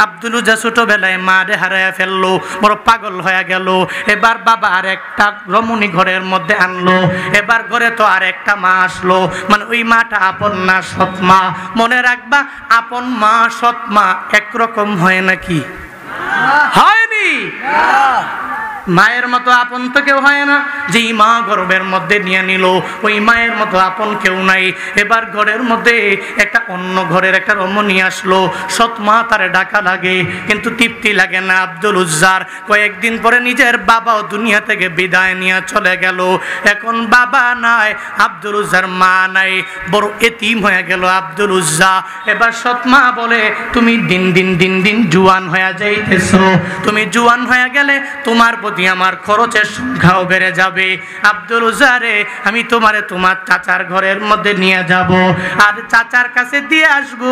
আব্দুল উজ্জা ছোটবেলায় মারে হারায়া ফেললো, বড় পাগল হয়ে গেল। এবার বাবা আর একটা রমণী ঘরের মধ্যে আনলো। এবার ঘরে তো আর একটা মা আসলো, মানে ওই মাটা আপন না সৎ মা। মনে রাখবা, আপন মা সৎ মা একরকম হয় নাকি? হয়নি। মায়ের মতো আপন তো কেউ হয় না। যেই মা গর্ভের মধ্যে নিয়ে নিল, ওই মায়ের মতো আপন কেউ নাই। এবার ঘরের মধ্যে একটা অন্য ঘরের একটা রমণী আসলো, সৎ মা তারে ডাকা লাগে, কিন্তু তৃপ্তি লাগে না আব্দুল উজ্জার। কয়েকদিন পরে নিজের বাবাও দুনিয়া থেকে বিদায় নিয়ে চলে গেল। এখন বাবা নাই, আব্দুল উজ্জার মা নাই, বড় এতিম হয়ে গেল আব্দুল উজ্জা। এবার সৎ মা বলে, তুমি দিন দিন জুয়ান হয়ে যাইতেছো, তুমি জুয়ান হয়ে গেলে তোমার আমার খরচের সংখ্যাও বেড়ে যাবে। আব্দুল উজ্জা রে, আমি তোমারে তোমার চাচার ঘরের মধ্যে নিয়ে যাব, আর চাচার কাছে দিয়ে আসবো।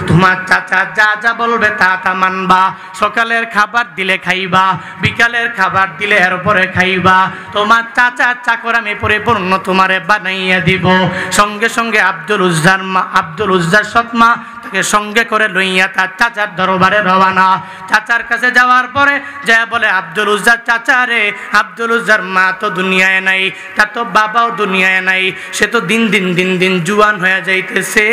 তোমার চাচা যা যা বলবে তা তা মানবা। সকালের খাবার দিলে খাইবা, বিকালের খাবার দিলে এরপরে খাইবা। তোমার চাচার চাকর আমি পরিপূর্ণ তোমারে বানাইয়া দিব। সঙ্গে সঙ্গে আব্দুল উজ্জার সৎ মা তাকে সঙ্গে করে লইয়া তার চাচার দরবারে রওনা। চাচার কাছে যাওয়ার পরে যা বলে, আব্দুল উজ্জার চাচা রে, আব্দুল উজ্জার মা তো দুনিয়ায় নাই, তার তো বাবাও দুনিয়ায় নাই, সে তো দিন দিন জুয়ান হয়ে যাইতেছে,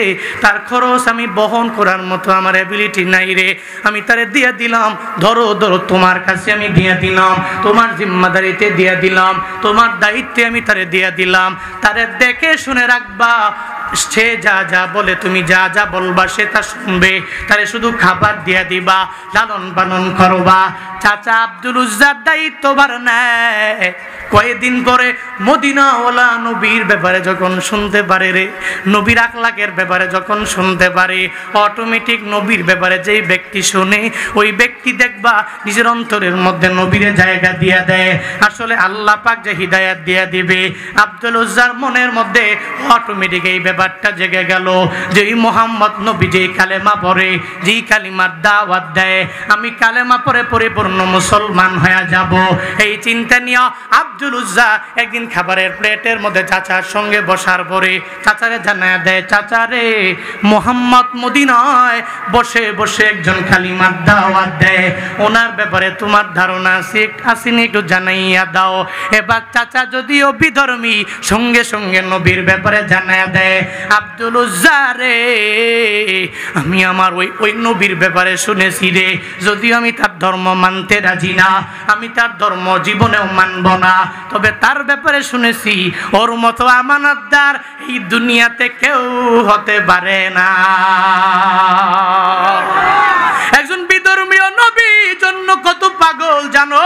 তার খরচ আমি বহন করার মতো আমার এবিলিটি নাই রে। আমি তারে দিয়ে দিলাম, ধরো তোমার কাছে আমি দিয়ে দিলাম, তোমার জিম্মাদারিতে দিয়ে দিলাম, তোমার দায়িত্বে আমি তারে দিয়ে দিলাম। তারে দেখে শুনে রাখবা, সে যা যা বলে তুমি যা যা বলবা সে তা শুনবে। তারে শুধু খাবার দিয়ে দিবা, লালন পালন করবা। চাচা আব্দুল উজ্জার দায়িত্বভার নেয়। কয়েকদিন পরে মদিনাওয়ালা নবীর ব্যাপারে যখন শুনতে পারে রে, নবীর আখলাকের ব্যাপারে যখন শুনতে পারে, অটোমেটিক নবীর ব্যাপারে যেই ব্যক্তি শুনে, ওই ব্যক্তি দেখবা নিজের অন্তরের মধ্যে নবীরে জায়গা দিয়ে দেয়। আসলে আল্লাহ পাক যে হিদায়াত দিয়ে দিবে, আব্দুল উজ্জার মনের মধ্যে অটোমেটিক এই ব্যাপারটা জেগে গেল যে এই মোহাম্মদ নবী যেই কালেমা পড়ে, যেই কালিমার দাওয়াত দেয়, আমি কালেমা পড়ে পরিপূর্ণ মুসলমান হয়ে যাব। এই চিন্তা নিয়ে আব্দুল উজ্জা একদিন খাবারের প্লেটের মধ্যে চাচার সঙ্গে বসার পরে চাচারে জানায় দেয়, চাচারে মোহাম্মদ মদিনায় বসে বসে একজন কালিমার দাওয়াত দেয়, ওনার ব্যাপারে তোমার ধারণা আসেনি, একটু জানাইয়া দাও। এবার চাচা যদিও বিধর্মী, সঙ্গে সঙ্গে নবীর ব্যাপারে জানাইয়া দেয়, আব্দুল উজ্জা রে, আমি আমার ওই নবীর ব্যাপারে শুনেছি রে, যদিও আমি তার ধর্ম মানতে রাজি না, আমি তার ধর্ম জীবনেও মানব না, তবে তার ব্যাপারে শুনেছি ওর মতো আমানতদার এই দুনিয়াতে কেউ হতে পারে না। একজন বিধর্মী নবীর জন্য কত পাগল জানো?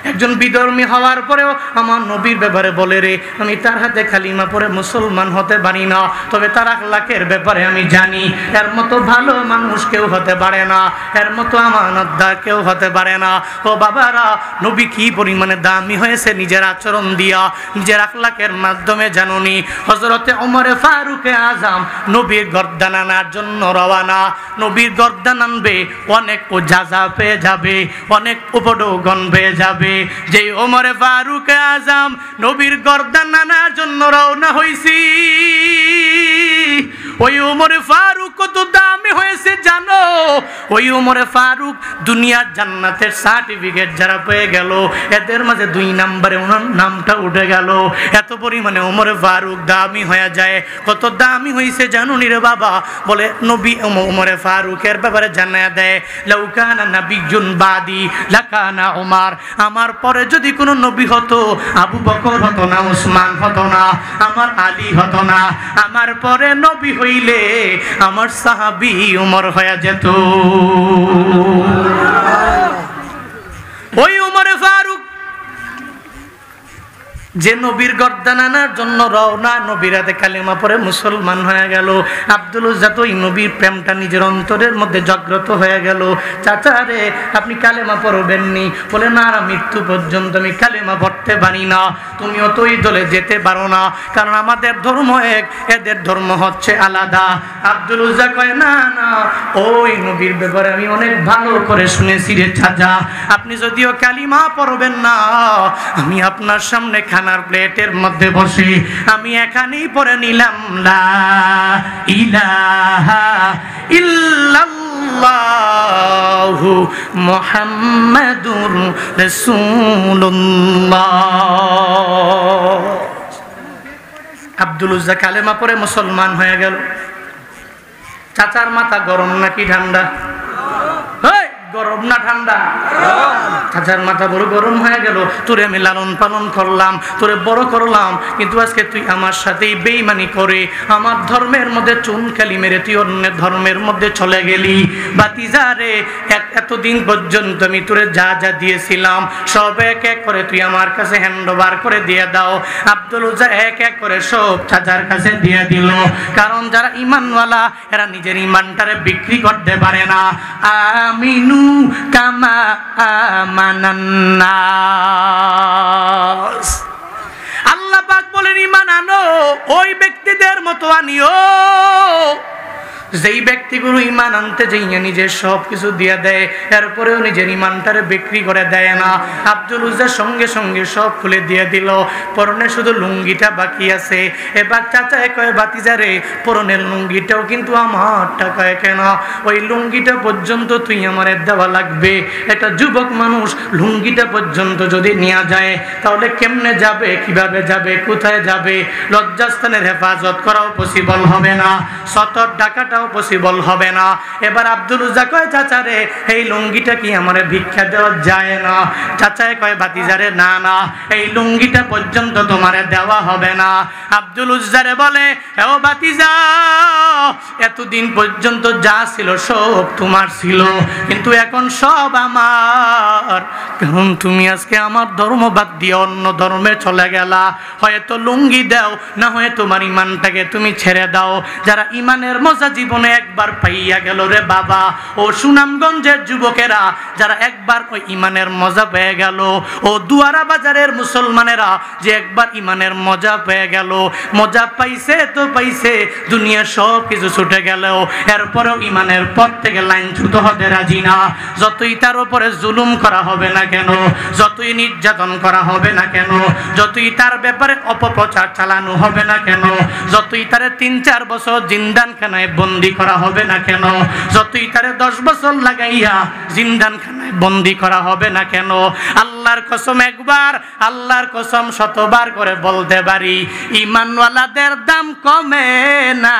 একজন বিধর্মী হওয়ার পরেও আমার নবীর ব্যাপারে বলে রে, আমি তার হাতে কালিমা পড়ে মুসলমান হতে পারি না, তবে তার আখলাকের ব্যাপারে আমি জানি এর মতো ভালো মানুষ কেউ হতে পারে না, এর মতো আমানতদার কেউ হতে পারে না। ও বাবারা, নবী কি পরিমাণে দামি হয়েছে নিজের আচরণ দিয়া, নিজের আখলাকের মাধ্যমে জানুনি। হযরতে ওমরে ফারুকে আজম নবীর গর্দান আনার জন্য রওনা। নবীর গর্দান আনবে, অনেক ওজাজা পেয়ে যাবে, অনেক উপঢৌকন পেয়ে যাবে। যে ওমরে ফারুক আজম নবীর গর্দান আনার জন্য রওনা হইছি, ওই ওমরে ফারুক কত দামি হয়েছে জানো? ওই ওমরে ফারুক দুনিয়ার জান্নাতের সার্টিফিকেট যারা পেয়ে গেল, এদের মাঝে 2 নম্বরে ওনার নামটা উঠে গেল। এত পরিমাণে ওমরে ফারুক দামি হয়ে যায়। কত দামি হয়েছে জানো নি রে বাবা? বলে নবী ওমরে ফারুকের ব্যাপারে জানায়া দেয়, লাউ কানা নাবিয়্যুন বাদি লাকানা ওমর, আমার পরে যদি কোনো নবী হতো, আবু বকর হতো না, উসমান হতো না, আমার আলী হতো না, আমার পরে নবী হইলে আমার সাহাবী ওমর হয়ে যেত। ওই ওমরে ফারুক যে নবীর গর্দান আনার জন্য রওনা, নবীর হাতে কালিমা পড়ে মুসলমান হয়ে গেল। আব্দুল উজ্জা তো এই নবীর প্রেমটা নিজের অন্তরের মধ্যে জাগ্রত হয়ে গেল। চাচা রে, আপনি কালেমা পড়বেননি? বলে না, মৃত্যু পর্যন্ত আমি কালেমা পড়তে পারি না। তুমিও তো এই দলে যেতে পারো না, কারণ আমাদের ধর্ম এক, এদের ধর্ম হচ্ছে আলাদা। আব্দুল উজ্জা কয়, না না, ওই নবীর ব্যাপারে আমি অনেক ভালো করে শুনেছি রে চাচা, আপনি যদিও কালিমা পড়বেন না, আমি আপনার সামনে খানার প্লেটের মধ্যে বসে আমি এখানেই পড়ে নিলাম লা ইলাহা ইল্লাল্লাহু মুহাম্মাদুর রাসূলুল্লাহ। আব্দুল উজ্জা কালেমা পড়ে মুসলমান হয়ে গেল। চাচার মাথা গরম নাকি ঠান্ডা? গরম না ঠান্ডা? চাচার মাথা বড় গরম হয়ে গেল। তোরে আমি লালন পালন করলাম, তোরে বড় করলাম, কিন্তু আজকে তুই আমার সাথেই বেঈমানি করে আমার ধর্মের মধ্যে চুনকালি মেরে তুই অন্য ধর্মের মধ্যে চলে গেলি। বাতিজা রে, এতদিন পর্যন্ত আমি তোরে যা যা দিয়েছিলাম সব এক এক করে তুই আমার কাছে হ্যান্ড ওভার করে দিয়ে দাও। আব্দুল উজ্জা এক এক করে সব চাচার কাছে দিয়ে দিল। কারণ যারা ইমানওয়ালা এরা নিজের ইমানটারে বিক্রি করতে পারে না। আমিনু কামা আমানান নাস, আল্লাহ পাক বলেন ঈমান আনো ওই ব্যক্তিদের মতো আনিও যেই ব্যক্তিগুলো ঈমান আনতে যাইয়া নিজের সব কিছু দিয়ে দেয়, এরপরেও নিজের ঈমানটারে বিক্রি করে দেয় না। আব্দুল উজ্জার সঙ্গে সঙ্গে সব খুলে দিয়ে দিল, পরনে শুধু লুঙ্গিটা বাকি আছে। এবার চাচায় কয় বাতিজারে পরনের লুঙ্গিটাও কিন্তু আমার টাকায় কেনা, ওই লুঙ্গিটা পর্যন্ত তুই আমারে দেওয়া লাগবে। একটা যুবক মানুষ লুঙ্গিটা পর্যন্ত যদি নেওয়া যায় তাহলে কেমনে যাবে, কিভাবে যাবে, কোথায় যাবে? লজ্জাস্থানের হেফাজত করাও পসিবল হবে না, সতর টাকাটা পসিবল হবে না। এবার আব্দুল উজ্জা কয় চাচারে এই লুঙ্গিটা কি আমারে ভিক্ষা দেওয়া যায় না? চাচায় কয় ভাতিজারে না না, এই লুঙ্গিটা পর্যন্ত তোমারে দেওয়া হবে না। আব্দুল উজ্জারে বলে ও ভাতিজা, এতদিন পর্যন্ত যা ছিল সব তোমার ছিল, কিন্তু এখন সব আমার, কারণ তুমি আজকে আমার ধর্ম বাদ দিয়ে অন্য ধর্মে চলে গেলা। হয়তো লুঙ্গি দাও, না হয় তোমার ইমানটাকে তুমি ছেড়ে দাও। যারা ইমানের মজা জীবনে একবার পাইয়া গেল রে বাবা, ও সুনামগঞ্জের যুবকেরা যারা একবার ওই ইমানের মজা পেয়ে গেল, ও দুয়ারা বাজারের মুসলমানেরা যে একবার ইমানের মজা পেয়ে গেল, মজা পাইছে তো পাইছে, দুনিয়া সব কিছু ছুটে গেলেও এরপরেও ইমানের পথ থেকে লাইন ছুটো হতে রাজি না। যতই তার উপরে জুলুম করা হবে না কেন, যতই নির্যাতন করা হবে না কেন, যতই তার ব্যাপারে অপপ্রচার চালানো হবে না কেন, যতই তারে ৩-৪ বছর জিন্দানখানায় বন্দি করা হবে না কেন, যতই তারে 10 বছর লাগাইয়া জিন্দানখানায় বন্দি করা হবে না কেন, আল্লাহর কসম একবার, আল্লাহর কসম শতবার করে বলতে পারি, ঈমানওয়ালাদের দাম কমে না,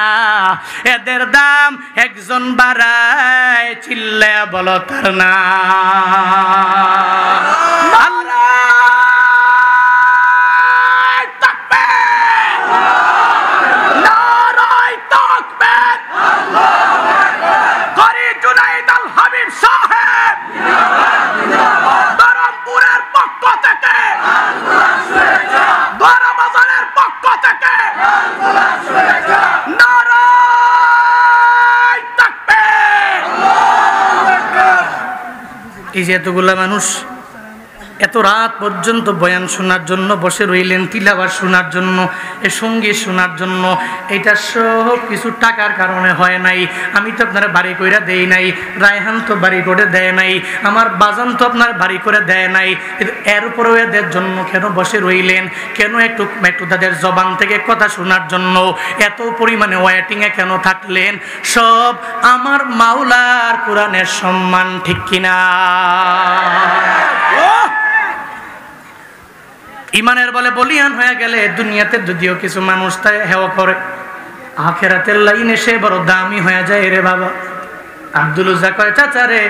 এদের দাম একজন বাড়ায়, চিল্লায়া বলো তার না। এই যে এতগুলা মানুষ এত রাত পর্যন্ত বয়ান শোনার জন্য বসে রইলেন, তিলাওয়াত শোনার জন্য, এ সঙ্গীত শোনার জন্য, এটা সব কিছু টাকার কারণে হয় নাই। আমি তো আপনারা বাড়ি করে দেই নাই, রায়হান তো বাড়ি করে দেয় নাই, আমার বাজান তো আপনার বাড়ি করে দেয় নাই, কিন্তু এরপরেও এদের জন্য কেন বসে রইলেন? কেন একটু তাদের জবান থেকে কথা শোনার জন্য এত পরিমাণে ওয়েটিংয়ে কেন থাকলেন? সব আমার মাওলার কোরআনের সম্মান, ঠিক কিনা? ইমানের বলে বলিয়ান হয়ে গেলে দুনিয়াতে যদিও কিছু মানুষ তাই হেওয়া করে, আখেরাতের লাইনে সে বড় দামি হয়ে যায় রে বাবা। আব্দুল উজ্জা কয় চাচারে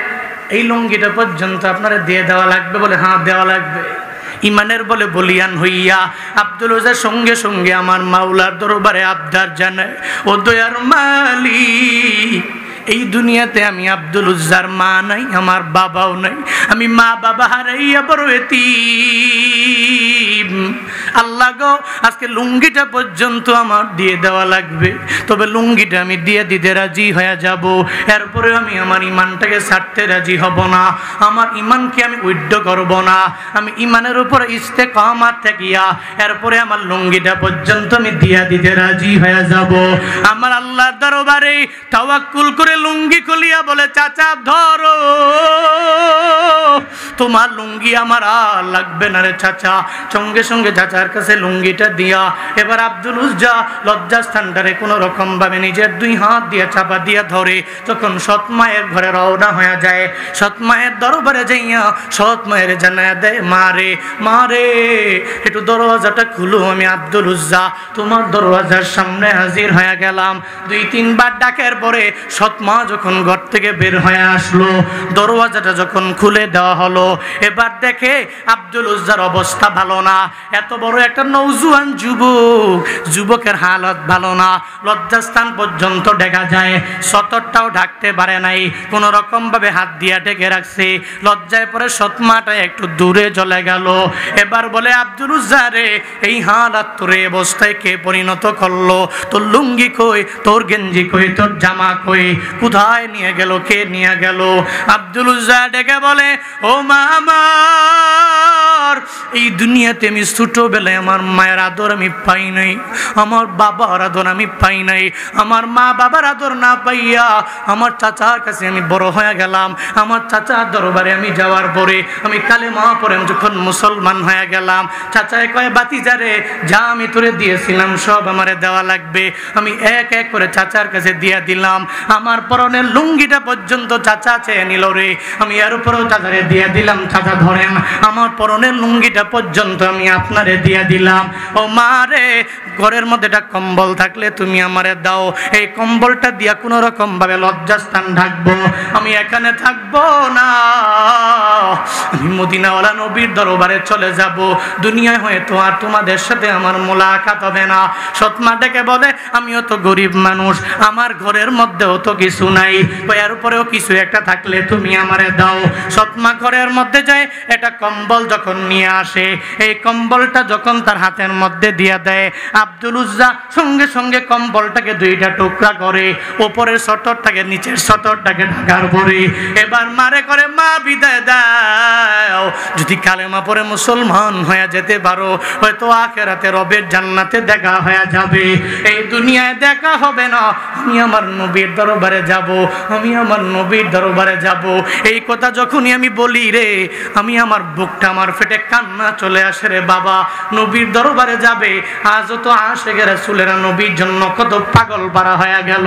এই লুঙ্গিটা পর্যন্ত আপনারা দিয়ে দেওয়া লাগবে? বলে হ্যাঁ দেওয়া লাগবে। ইমানের বলে বলিয়ান হইয়া আব্দুল উজ্জার সঙ্গে সঙ্গে আমার মাওলার দরবারে আবদার জানায়, ও দয়ার মালিক, এই দুনিয়াতে আমি আব্দুল উজ্জার মা নাই, আমার বাবাও নাই, আমি মা বাবা হারাইয়া বড় এতিম। আল্লাহ গো, আজকে লুঙ্গিটা পর্যন্ত আমার দিয়ে দেওয়া লাগবে, তবে লুঙ্গিটা আমি দিয়ে দিতে রাজি হয়ে যাব, এরপরেও আমি আমার ইমানটাকে ছাড়তে রাজি হব না, আমার ইমানকে আমি উইড্য করব না, আমি ইমানের উপর ইস্তেকামাত থাকিয়া এরপরে আমার লুঙ্গিটা পর্যন্ত আমি দিয়ে দিতে রাজি হয়ে যাব। আমার আল্লাহর দরবারে তাওয়াক্কুল করে লুঙ্গি খুলিয়া বলে চাচা ধরো, তোমার লুঙ্গি আমার আর লাগবে না রে চাচা। সঙ্গে সঙ্গে চাচার কাছে লুঙ্গিটা দিয়া এবার আব্দুল উজ্জা লজ্জাস্থানটারে কোনো রকম ভাবে নিজের দুই হাত দিয়ে চাপা দিয়া ধরে তখন সৎ মায়ের ঘরে রওনা হয়ে যায়। সৎ মায়ের দরবারে যাইয়া সৎ মায়ের জানায়া দেয়, মারে মারে একটু দরওয়াজাটা খুলো, আমি আব্দুল উজ্জা তোমার দরওয়াজার সামনে হাজির হয়ে গেলাম। 2-3 বার ডাকের পরে সৎ মা যখন ঘর থেকে বের হয়ে আসলো, দরওয়াজাটা যখন খুলে দেওয়া হলো, এবার দেখে আব্দুল উজ্জার অবস্থা ভালো না। এত বড় একটা নওজোয়ান যুবকের হালত ভালো না, লজ্জাস্থান পর্যন্ত ঢেকা যায়, সতরটাও ঢাকতে পারে নাই, কোন রকম ভাবে হাত দিয়া ঢেকে রাখছে। লজ্জায় পরে সৎমাটা একটু দূরে চলে গেল। এবার বলে, আব্দুল উজ্জা রে, এই হালাত তোর অবস্থায় কে পরিণত করলো? তোর লুঙ্গি কই, তোর গেঞ্জি কই, তোর জামা কই, কোথায় নিয়ে গেল, কে নিয়ে গেল? আব্দুল উজ্জা ডেকে বলে, ও মা আমার, এই দুনিয়াতে আমি ছোটবেলায় আমার মায়ের আদর আমি পাই নাই, আমার বাবার আদর আমি পাই নাই, আমার মা বাবার আদর না পাইয়া আমার চাচার কাছে আমি বড় হয়ে গেলাম। আমার চাচার দরবারে আমি যাওয়ার পরে আমি কালেমা পড়ে যখন মুসলমান হয়ে গেলাম, চাচায় কয়, বাতিজারে যা আমি তোরে দিয়েছিলাম সব আমারে দেওয়া লাগবে। আমি এক এক করে চাচার কাছে দিয়া দিলাম। আমার পরনের লুঙ্গিটা পর্যন্ত চাচা চেয়ে নিল রে, আমি এর উপরেও চাচারে দিয়া দিলাম। চাচা ধরেন, আমার পরনের লুঙ্গিটা পর্যন্ত আমি আপনারে দিয়া দিলাম। ও মা রে, ঘরের মধ্যে একটা কম্বল থাকলে তুমি আমারে দাও, এই কম্বলটা দিয়া কোনো রকম ভাবে লজ্জাস্থান ঢাকবো, আমি এখানে থাকবো না, আমি মদিনাওয়ালা নবীর দরবারে চলে যাব। দুনিয়ায় হয়তো আর তোমাদের সাথে আমার মোলাকাত হবে না। সৎমা ডেকে বলে, আমিও তো গরিব মানুষ, আমার ঘরের মধ্যেও তো কিছু নাই, এর উপরেও কিছু একটা থাকলে তুমি আমারে দাও। সৎমা ঘরের মধ্যে যায়, এটা কম্বল যখন নিয়ে আসে, এই কম্বলটা যখন তার হাতের মধ্যে দিয়ে দেয়, আব্দুল উজ্জা সঙ্গে সঙ্গে কম্বলটাকে 2টা টুকরা করে, উপরের সতরটাকে নিচের সতরটাকে ঢাকার পরে এবার মারে করে, মা বিদায় দাও, যদি কালেমা পড়ে মুসলমান হয়ে যেতে পারো, হয়তো আখিরাতে রবের জান্নাতে দেখা হয়ে যাবে, এই দুনিয়ায় দেখা হবে না। আমি আমার নবীর দরবারে যাব, আমি আমার নবীর দরবারে যাব। এই কথা যখনই আমি বলি রে, আমি আমার বুকটা আমার ফেটে কান্না চলে আসে রে বাবা। নবীর দরবারে যাবে, আজও তো আশিকে রাসূলেরা নবীর জন্য কত পাগল পারা হয়ে গেল।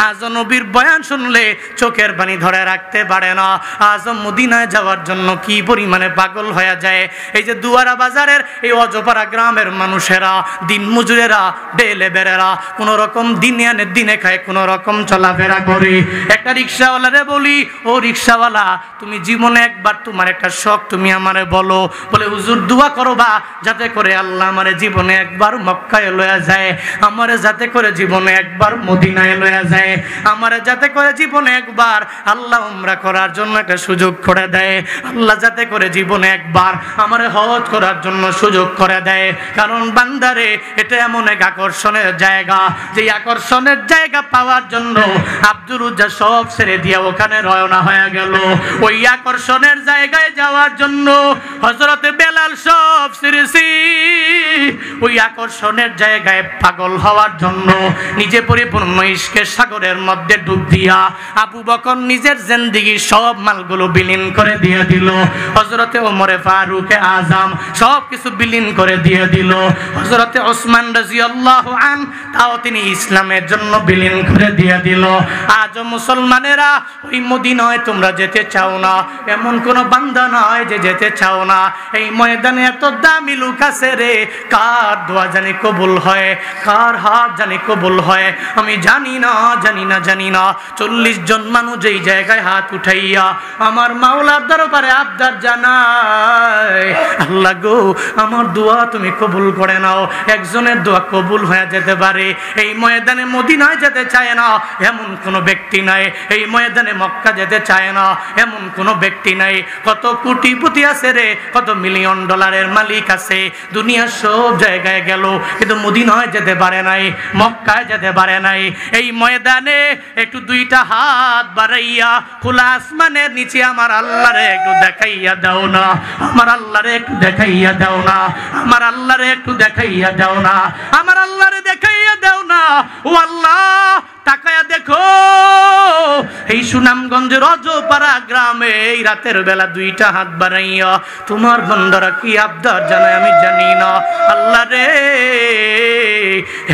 আজও নবীর বয়ান শুনলে চোখের পানি ধরে রাখতে পারে না। আজও মদিনায় যাওয়ার জন্য কি পরিমাণে পাগল হয়ে যায়। এই যে দুয়ারা বাজারের এই অজপাড়া গ্রামের মানুষেরা, দিন মজুরেরা, ডেলে বেড়েরা, কোন রকম দিনে আনে দিনে খায়, কোন রকম চলাফেরা করে। একটা রিক্সাওয়ালারে বলি, ও রিক্সাওয়ালা, তুমি জীবনে একবার তোমার একটা শখ তুমি আমারে বলো। বলে, হুজুর দোয়া করবা যাতে করে আল্লাহ আমারে জীবনে একবার মক্কায় লয়া যায়, আমারে যাতে করে জীবনে একবার মদিনায় লয়া যায়, আমারে যাতে করে জীবনে একবার আল্লাহ উমরা করার জন্য একটা সুযোগ করে দেয়, আল্লাহ যাতে করে জীবনে একবার আমারে হজ করার জন্য সুযোগ করে দেয়। কারণ বান্দারে, এটা এমন এক আকর্ষণের জায়গা, যে আকর্ষণের জায়গা পাওয়ার জন্য আব্দুল উজ্জা সব ছেড়ে দিয়ে ওখানে রওনা হয়ে গেল। ওই আকর্ষণের জায়গায় যাওয়ার জন্য হযরতে বেলাল সব ছেড়েছি, ওই আকর্ষণের জায়গায় পাগল হওয়ার জন্য নিজে পরিপূর্ণ ইশকের সাগরের মধ্যে ডুব দিয়া আবু বকর নিজের জিন্দেগির সব মালগুলো বিলীন করে দিয়ে দিল। হযরতে ওমরে ফারুক আজম সব কিছু বিলীন করে দিয়ে দিল। হযরতে ওসমান রাদিয়াল্লাহু আন তাও তিনি ইসলামের জন্য বিলীন করে দিয়ে দিল। আজ মুসলমানেরা ওই মদিনায় তোমরা যেতে চাও না, এমন কোন বান্দা নয় যে যেতে চাও না। এই ময়দানে এত দামি লোক আছে রে, কার দোয়া জানি কবুল হয়, কার হাত জানি কবুল হয়, আমি জানি না, জানি না, জানি না। 40 জন মানুষ এই জায়গায় হাত উঠাইয়া আমার মাওলার দরবারে আবদার জানায়, আল্লাহ গো, আমার দোয়া তুমি কবুল করে নাও। একজনের দোয়া কবুল হয়ে যেতে পারে। এই ময়দানে মদিনায় যেতে চায় না এমন কোনো ব্যক্তি নাই, এই ময়দানে মক্কা যেতে চায় না এমন কোনো ব্যক্তি নাই। কত কোটিপতি আছে রে, কত মিলিয়ন ডলারের মালিক আছে, দুনিয়ার সব জায়গায় গেল, কিন্তু মদিনায় যেতে পারে নাই, মক্কায় যেতে পারে নাই। এই ময়দানে একটু 2টা হাত বাড়াইয়া খোলা আসমানের নিচে আমার আল্লাহরে একটু দেখাইয়া দাও না, আমার আল্লাহরে একটু দেখাইয়া দাও না, আমার আল্লাহরে একটু দেখাইয়া দাও না, আমার আল্লাহরে দেখাইয়া দাও না। ও আল্লাহ, তাকায়া দেখো এই সুনামগঞ্জের রজপাড়া গ্রামে এই রাতের বেলা দুইটা হাত বাড়াইয়া তোমার বান্দারা কি আবদার জানায় আমি জানি না। আল্লাহ রে,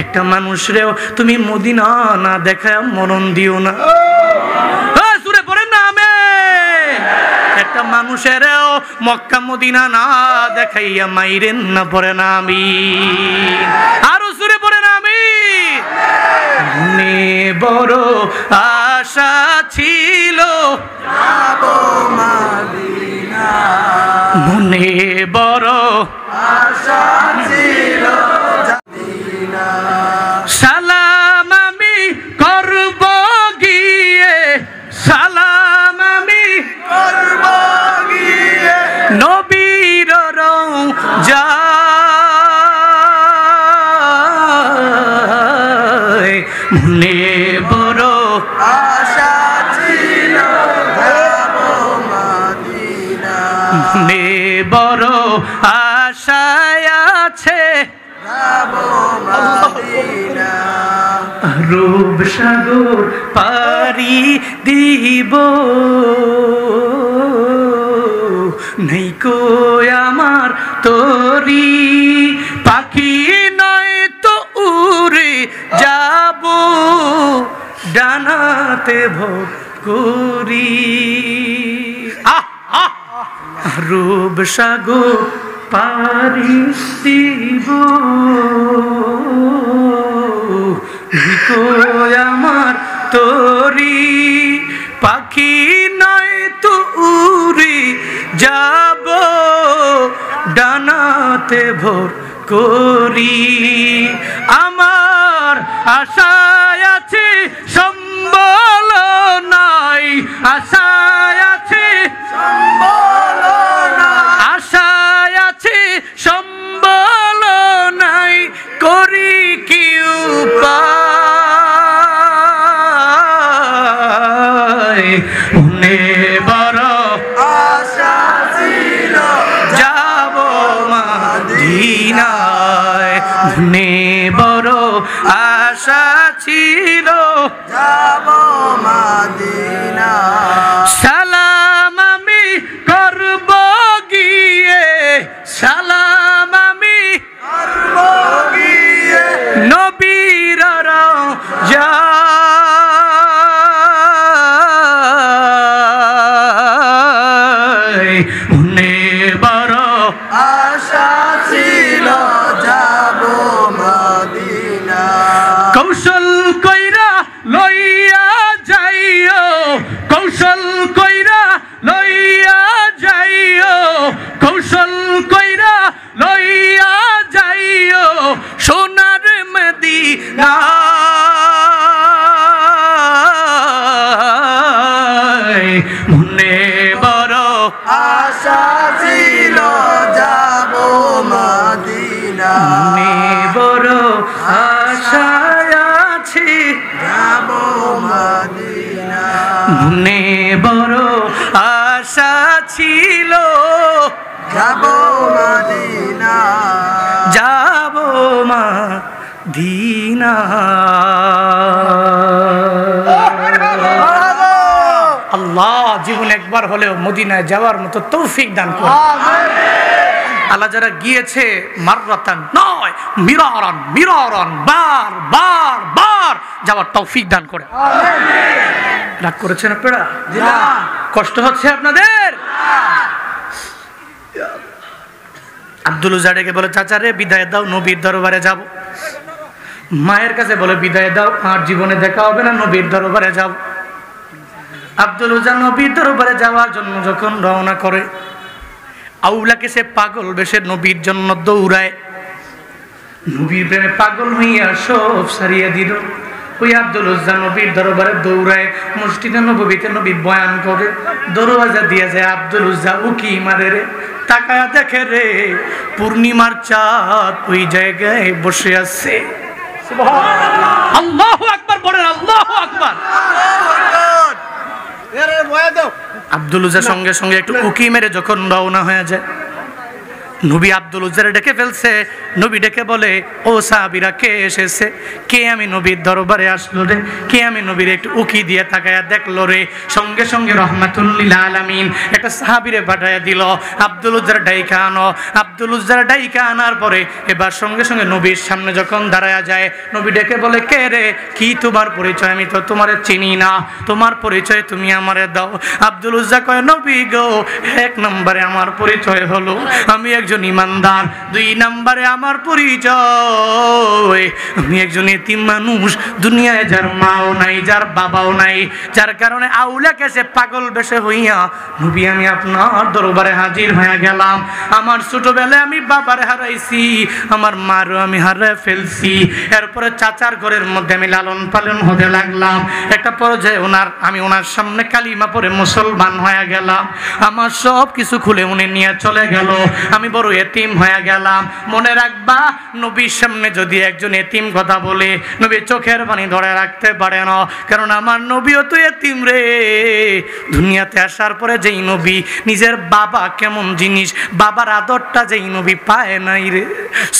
একটা মানুষরেও তুমি মদিনা না দেখায় মরণ দিও না। সুরে পড়েন না আমিন। একটা মানুষেরও মক্কা মদিনা না দেখাইয়া মাইরেন না, পড়ে না আমিন। আরো সুরে পড়ে না আমিন। মনে বড় আশা ছিল যাবো মদিনা, মনে বড় আশা ছিল মদিনা, সালাম আমি করব গিয়ে, সালাম আমি করব গিয়ে নবীর রওজা, মনে বড় আশা ছিল যাবো মদিনা, মনে বড় আশা আছে যাবো মদিনা, রূপ সাগর পারি দিব নেই কো আমার তরি, পাখি নয় তো উড়ে যাব ডানাতে ভোর করি। রূপ সাগর পারি দিব নিকো আমার তরি, পাখি নয় তো উড়ে যাব ডানাতে ভোর করি। আমার আশায় আছে সম্বল নাই, আশায় আছে সম্বল নাই, আশায় আছে সম্বল নাই, করি কি উপায়, মনে বড় আশা ছিল যাবো মদিনায়, মনে বড় আশা ছিল যাবো মদিনা, সালাম আমি করব গিয়ে, সালাম আমি করব গিয়ে নবীর রওজা, মনে বড় আশা ছিল যাবো মদিনা, কৌশল কইরা লইয়া যাইও, কৌশল কইরা লইয়া যাইও, কৌশল কইরা লইয়া যাইও সোনার মদিনা, মনে বড় আশা ছিল যাবো মদিনা, মনে বড় আশা আছে যাবো মদিনা, মনে বড় আশা ছিল যাবো মদিনা, যাবো মদিনা। আল্লাহ জীবন একবার হলেও মদিনায় যাওয়ার মতো তৌফিক দান করুন। আল্লাহ যারা গিয়েছে মাররাতান নয় মিরারান মিরারান বার বার বার যাওয়ার তৌফিক দান করে। রাগ করেছেন আপনারা? কষ্ট হচ্ছে আপনাদের? আব্দুল উজ্জাডেকে বলে চাচা রে বিদায় দাও, নবীর দরবারে যাব। মায়ের কাছে বলে বিদায় দাও, আর জীবনে দেখা হবে না, নবীর দরবারে যাব। আব্দুল উজ্জা নবীর দরবারে যাওয়ার জন্য যখন রওনা করে, আউলাকে সে পাগল বেশে নবীর জন্য দৌড়ায়। নবীর প্রেমে পাগল হইয়া সব সারিয়া দিল। ওই আব্দুল উজ্জা নবীর দরবারে দৌড়ায়, মসজিদে নববীতে নবী বয়ান করে, দরওয়াজা দিয়ে যায়। আব্দুল উজ্জা উকি মারে রে, তাকায়া দেখে রে পূর্ণিমার চাঁদ ওই জায়গায় বসে আছে। আল্লাহু আকবার বলেন, আল্লাহু আকবার। আব্দুল উজ্জা সঙ্গে সঙ্গে একটু উকি মেরে যখন রওনা হয়ে যায়, নবী আব্দুল উজ্জারে ডেকে ফেলছে। নবী ডেকে বলে, ও সাহাবীরা, কে এসেছে? কে আমি নবীর দরবারে আসলো রে? কে আমি নবীর একটু উকি দিয়ে তাকায়া দেখলো রে? সঙ্গে সঙ্গে রহমাতুল্লিল আলামিন একটা সাহাবীরে পাঠায়া দিল, আব্দুল উজ্জার ডাইকা আনো। আব্দুল উজ্জার ডাইকা আনার পরে এবার সঙ্গে সঙ্গে নবীর সামনে যখন দাঁড়ায়া যায়, নবী ডেকে বলে, কে রে? কি তোমার পরিচয়? আমি তো তোমারে চিনি না, তোমার পরিচয় তুমি আমারে দাও। আব্দুল উজ্জা কয়, নবী গো, এক নম্বরে আমার পরিচয় হলো আমি একজন ইমানদার, 2 নম্বরে আমার পরিচয় আমি একজন এতিম মানুষ, দুনিয়ায় যার মাও নাই, যার বাবাও নাই, যার কারণে আউলা কেসে পাগল বেশে হইয়া নবী আমি আপনার দরবারে হাজির হয়ে গেলাম। আমার ছোটবেলায় আমি বাবারে হারাইছি, আমার মারও আমি হারাই ফেলছি, এরপরে চাচার ঘরের মধ্যে আমি লালন পালন হতে লাগলাম। একটা পর্যায়ে আমি ওনার সামনে কালিমা পড়ে মুসলমান হয়ে গেলাম। আমার সব কিছু খুলে উনি নিয়ে চলে গেল, আমি বড় এতিম হয়ে গেলাম। মনে রাখবা, নবীর সামনে যদি একজন এতিম কথা বলে, নবী চোখের পানি ধরে রাখতে পারে না, কারণ আমার নবীও তো এতিম রে। দুনিয়াতে আসার পরে যেই নবী নিজের বাবা কেমন জিনিস, বাবার আদরটা যেই নবী পায় নাই রে।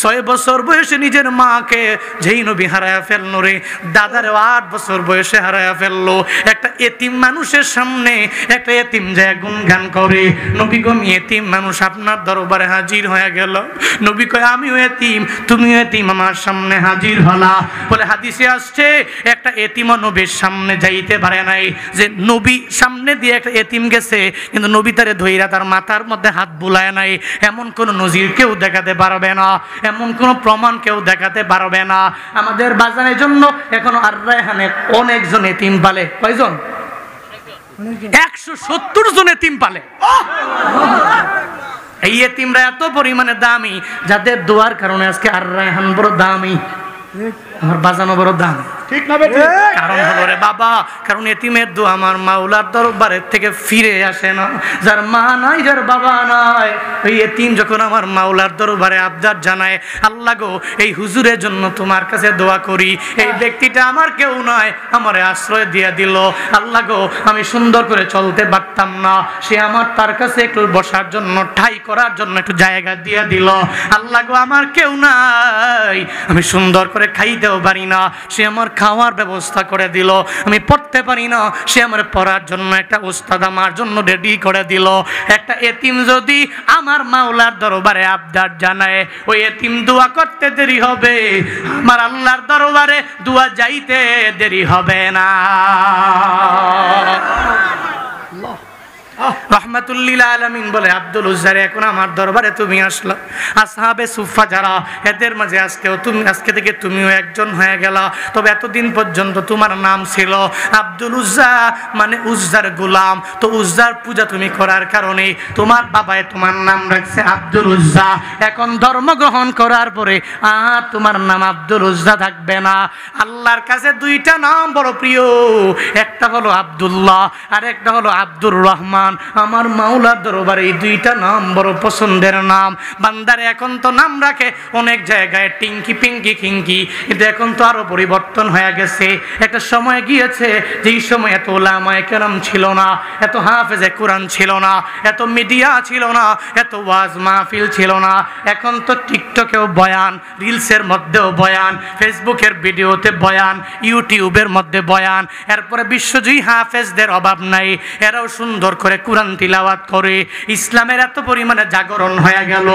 6 বছর বয়সে নিজের মাকে যেই নবী হারায়া ফেললো রে, দাদারে 8 বছর বয়সে হারায়া ফেললো। একটা এতিম মানুষের সামনে একটা এতিম যায় গুণগান করে, নবী গো আমি এতিম মানুষ আপনার দরবারে হাজির হয়ে গেল। নবী কয়, আমিও এতিম, তুমিও এতিম, আমার সামনে হাজির হলা। বলে হাদিসে আসছে, একটা এতিম নবীর সামনে যাইতে পারে নাই, যে নবী সামনে দিয়ে একটা এতিম গেছে কিন্তু নবী তারে ধইরা তার মাথার মধ্যে হাত বুলায় নাই, এমন কোন নজির কেউ দেখাতে পারবে না, এমন কোন প্রমাণ কেউ দেখাতে পারবে না। আমাদের বাজারের জন্য এখন আর রায়হানে অনেকজন এতিম পালে। কয়জন? 170 জন এতিম পালে। এই এতিমরা এত পরিমাণে দামি, যাদের দোয়ার কারণে আজকে আর রায়হান বড় দামি, আমার বাজানো বড় দাম। ঠিক না বেটি? কারণ হলো রে বাবা, কারণ এতিমের দোয়া আমার মাওলার দরবারের থেকে ফিরে আসে না। যার মা নাই, যার বাবা নাই, ওই এতিম যখন আমার মাওলার দরবারে আবদার জানায়, আল্লাহ গো এই হুজুরের জন্য তোমার কাছে দোয়া করি, এই ব্যক্তিটা আমার কেউ নয়, আমারে আশ্রয় দিয়ে দিল। আল্লাহ গো আমি সুন্দর করে চলতে পারতাম না, সে আমার তার কাছে একটু বসার জন্য, ঠাই করার জন্য একটু জায়গা দিয়ে দিল। আল্লাহ গো আমার কেউ নাই, আমি সুন্দর করে খাইতেও পারি না, সে আমার খাওয়ার ব্যবস্থা করে দিল। আমি পড়তে পারি না, সে আমার পড়ার জন্য একটা উস্তাদ আমার জন্য রেডি করে দিল। একটা এতিম যদি আমার মাওলার দরবারে আবদার জানায়, ওই এতিম দোয়া করতে দেরি হবে, আমার আল্লাহর দরবারে দোয়া যাইতে দেরি হবে না। রহমাতুল্লিল আলামিন বলে, আব্দুল উজ্জারে এখন আমার দরবারে তুমি আসলা, আসহাবে সুফা যারা, এদের মাঝে আজকে থেকে তুমিও একজন হয়ে গেলা। তবে এতদিন পর্যন্ত তোমার নাম ছিল আব্দুল উজ্জা, মানে উজ্জার গোলাম। তো উজ্জার পূজা তুমি করার কারণে তোমার বাবায় তোমার নাম রাখছে আব্দুল উজ্জা। এখন ধর্ম গ্রহণ করার পরে আর তোমার নাম আব্দুল উজ্জা থাকবে না। আল্লাহর কাছে 2টা নাম বড় প্রিয়, একটা হলো আব্দুল্লাহ আর একটা হলো আব্দুর রহমান। আমার মাওলার দরবারে এই 2টা নাম বড় পছন্দের নাম। বান্দারে এখন তো নাম রাখে অনেক জায়গায় টিঙ্কি, পিঙ্কি, খিঙ্কি, কিন্তু এখন তো আরো পরিবর্তন হয়ে গেছে। একটা সময় গিয়েছে যেই সময় এত উলামায়ে কেরাম ছিল না, এত হাফেজে কোরআন ছিল না, এত মিডিয়া ছিল না, এত ওয়াজ মাহফিল ছিল না। এখন তো টিকটকেও বয়ান, রিলসের মধ্যেও বয়ান, ফেসবুকের ভিডিওতে বয়ান, ইউটিউবের মধ্যে বয়ান। এরপরে বিশ্বজয়ী হাফেজদের অভাব নাই, এরাও সুন্দর করে কোরআন তিলাওয়াত করে। ইসলামের এত পরিমাণে জাগরণ হয়ে গেল।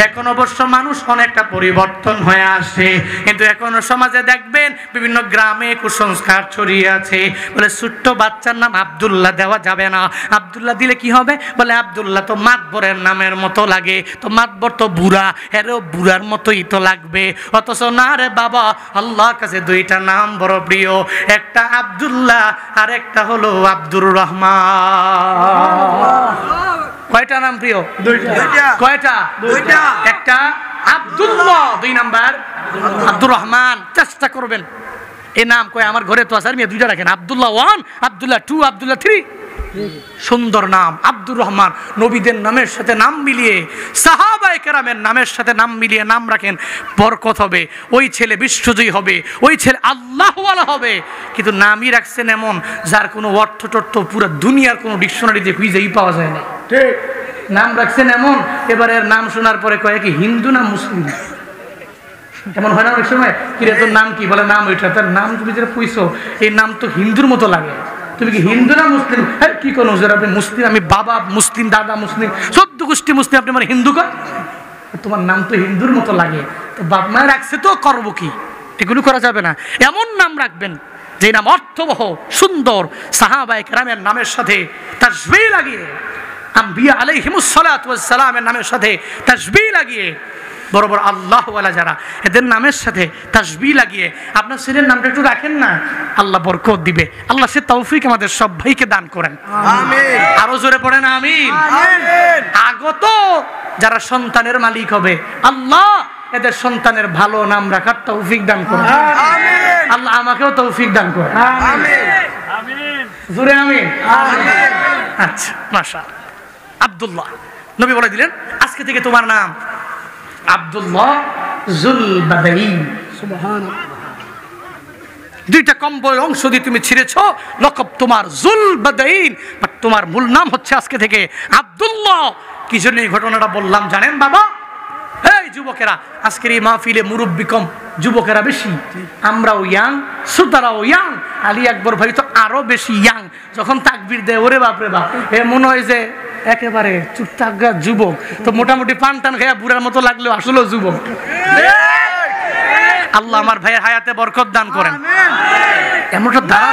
এখন অবশ্য মানুষ অনেকটা পরিবর্তন হয়ে আসে, কিন্তু এখনো সমাজে দেখবেন বিভিন্ন গ্রামে কুসংস্কার ছড়িয়ে আছে। বলে ছোট্ট বাচ্চার নাম আব্দুল্লাহ দেওয়া যাবে না, আব্দুল্লাহ দিলে কি হবে? বলে আব্দুল্লাহ তো মাতবরের নামের মতো লাগে, তো মাতবর তো বুড়া, এরও বুড়ার মতোই তো লাগবে। অথচ না রে বাবা, আল্লাহর কাছে 2টা নাম বড় প্রিয়, একটা আব্দুল্লাহ আর একটা হলো আব্দুর রহমান। কয়টা নাম প্রিয়? 2টা। কয়টা? 2টা। একটা আব্দুল্লাহ, 2 নাম্বার আব্দুর রহমান। চেষ্টা করবেন এই নাম কয় আমার ঘরে তো আছে, আর 2টা রাখেন, আব্দুল্লাহ 1, আব্দুল্লাহ 2, আব্দুল্লাহ 3। সুন্দর নাম আব্দুর রহমান। নবীদের নামের সাথে নাম মিলিয়ে, সাহাবায়ে কেরামের নামের সাথে নাম মিলিয়ে নাম রাখেন, বরকত হবে। ওই ছেলে বিশ্বজয়ী হবে, ওই ছেলে আল্লাহওয়ালা হবে। কিন্তু নামই রাখছেন এমন যার কোনো অর্থ টর্থ পুরো দুনিয়ার কোনো ডিকশনারিতে খুঁজেই পাওয়া যায় না। ঠিক নাম রাখছেন এমন, এবারে নাম শোনার পরে কয়ে কি হিন্দু না মুসলিম, এমন হয় না অনেক সময়, কিরে তোর নাম কি, বলে নাম ওইটা, তার নাম তুমি যেটা পুইছো এই নাম তো হিন্দুর মতো লাগে, তুমি কি হিন্দু না মুসলিম? হ্যাঁ কি কোনো হুজুর আপনি মুসলিম, আমি বাবা মুসলিম, দাদা মুসলিম, 14 গোষ্ঠী মুসলিম, আপনি আমার হিন্দু কর, তোমার নাম তো হিন্দুর মতো লাগে, তো বাপ মায়ের রাখছে তো করবো কি, এগুলো করা যাবে না। এমন নাম রাখবেন যে নাম অর্থবহ সুন্দর, সাহাবায়ে কেরামের নামের সাথে তাসবিহ লাগিয়ে, আম্বিয়া আলাইহিমুস সালাতু ওয়াস সালামের নামের সাথে তাসবিহ লাগিয়ে, বড় বড় আল্লাহওয়ালা যারা এদের নামের সাথে তাসবিহ লাগিয়ে আপনার ছেলের নামটা একটু রাখেন না, আল্লাহ বরকত দিবে। আল্লাহ সে তৌফিক আমাদের সবাইকে দান করেন, আমিন। আরো জোরে পড়েন আমিন। আগত যারা সন্তানের মালিক হবে, আল্লাহ এদের সন্তানের ভালো নাম রাখার তৌফিক দান করেন, আমিন। আল্লাহ আমাকেও তৌফিক দান করেন, আমিন আমিন। জোরে আমিন আমিন। আচ্ছা মাশাআল্লাহ। আব্দুল্লাহ, নবী বলে দিলেন আজকে থেকে তোমার নাম আব্দুল্লাহ জুল বাদাইন। সুবহানাল্লাহ। দুইটা কম্বলের অংশ দিয়ে তুমি ছিঁড়েছো, লকব তোমার জুল বাদাইন, বাট তোমার মূল নাম হচ্ছে আজকে থেকে আব্দুল্লাহ। কি জন্য এই ঘটনাটা বললাম জানেন বাবা? এই যুবকেরা, আজকের এই মাহফিলে মুরব্বী কম, যুবকেরা বেশি, আমরাও ইয়াং, শ্রোতারাও ইয়াং, আলী আকবর ভাই তো আরো বেশি ইয়াং। যখন তাকবীর দেয় ওরে বাপরে বাপ, এ মনে হয় যে একেবারে চুপচাপ যুবক, তো মোটামুটি পান টান খেয়া বুড়ার মতো লাগলেও আসলে যুবক। আল্লাহ আমার ভাইয়ের হায়াতে বরকত দান করেন, এমনটা দ্বারা